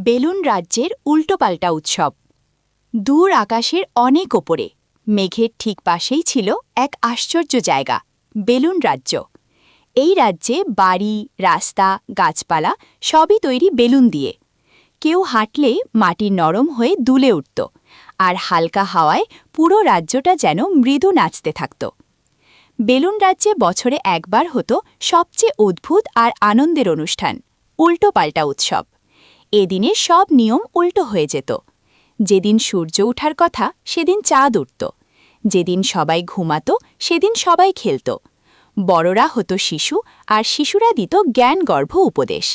Balloon রাজ্যের উল্টোপাল্টা উৎসব। দূর আকাশের অনেক ওপরে মেঘের ঠিক পাশেই ছিল এক আশ্চর্য জায়গা, বেলুন রাজ্য। এই রাজ্যে বাড়ি, রাস্তা, গাছপালা সবই তৈরি বেলুন দিয়ে। কেউ হাঁটলে মাটি নরম হয়ে দুলে উঠত, আর হালকা হাওয়ায় পুরো রাজ্যটা যেন মৃদু নাচতে থাকত। বেলুন রাজ্যে বছরে একবার হতো সবচেয়ে অদ্ভুত আর আনন্দের অনুষ্ঠান, উল্টোপাল্টা উৎসব। এদিনে সব নিয়ম উল্টো হয়ে যেত। যেদিন সূর্য ওঠার কথা সেদিন চাঁদ উঠত, যেদিন সবাই ঘুমাত সেদিন সবাই খেলত। বড়রা হতো শিশু, আর শিশুরা দিত জ্ঞানগর্ভ উপদেশ।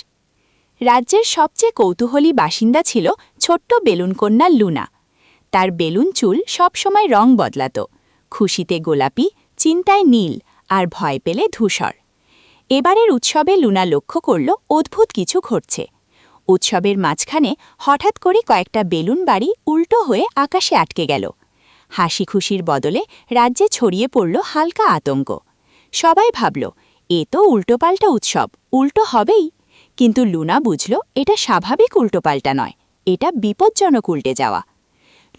রাজ্যের সবচেয়ে কৌতূহলী বাসিন্দা ছিল ছোট্ট বেলুন কন্যা লুনা। তার বেলুন চুল সবসময় রং বদলাত, খুশিতে গোলাপি, চিন্তায় নীল, আর ভয় পেলে ধূসর। এবারের উৎসবে লুনা লক্ষ্য করল অদ্ভুত কিছু ঘটছে। উৎসবের মাঝখানে হঠাৎ করে কয়েকটা বেলুন বাড়ি উল্টো হয়ে আকাশে আটকে গেল। হাসি খুশির বদলে রাজ্যে ছড়িয়ে পড়ল হালকা আতঙ্ক। সবাই ভাবল, এ তো উল্টোপাল্টা উৎসব, উল্টো হবেই। কিন্তু লুনা বুঝল এটা স্বাভাবিক উল্টোপাল্টা নয়, এটা বিপজ্জনক উল্টে যাওয়া।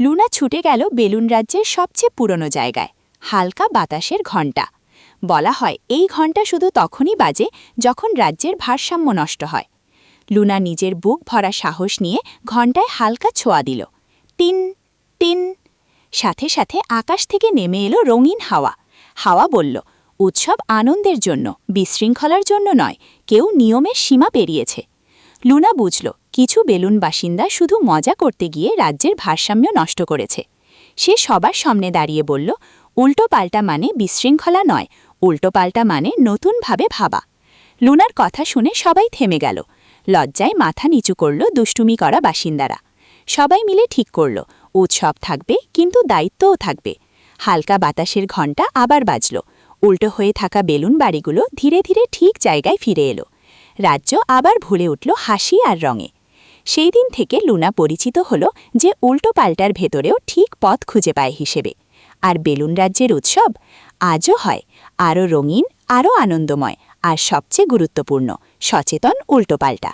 লুনা ছুটে গেল বেলুন রাজ্যের সবচেয়ে পুরনো জায়গায়, হালকা বাতাসের ঘণ্টা। বলা হয় এই ঘণ্টা শুধু তখনই বাজে যখন রাজ্যের ভারসাম্য নষ্ট হয়। লুনা নিজের বুক ভরা সাহস নিয়ে ঘণ্টায় হালকা ছোঁয়া দিল। Tin tin. সাথে সাথে আকাশ থেকে নেমে এলো রঙিন হাওয়া। হাওয়া বলল, উৎসব আনন্দের জন্য, বিশৃঙ্খলার জন্য নয়। কেউ নিয়মের সীমা পেরিয়েছে। লুনা বুঝল কিছু বেলুন বাসিন্দা শুধু মজা করতে গিয়ে রাজ্যের ভারসাম্য নষ্ট করেছে। সে সবার সামনে দাঁড়িয়ে বলল, উল্টোপাল্টা মানে বিশৃঙ্খলা নয়, উল্টোপাল্টা মানে নতুনভাবে ভাবা। লুনার কথা শুনে সবাই থেমে গেল। লজ্জায় মাথা নিচু করল দুষ্টুমি করা বাসিন্দারা। সবাই মিলে ঠিক করল, উৎসব থাকবে কিন্তু দায়িত্বও থাকবে। হালকা বাতাসের ঘণ্টা আবার বাজল। উল্টো হয়ে থাকা বেলুন বাড়িগুলো ধীরে ধীরে ঠিক জায়গায় ফিরে এলো। রাজ্য আবার ভরে উঠল হাসি আর রঙে। সেই দিন থেকে লুনা পরিচিত হল যে উল্টো পাল্টার ভেতরেও ঠিক পথ খুঁজে পায় হিসেবে। আর বেলুন রাজ্যের উৎসব আজও হয়, আরও রঙিন, আরও আনন্দময়, আর সবচেয়ে গুরুত্বপূর্ণ, সচেতন উল্টোপাল্টা।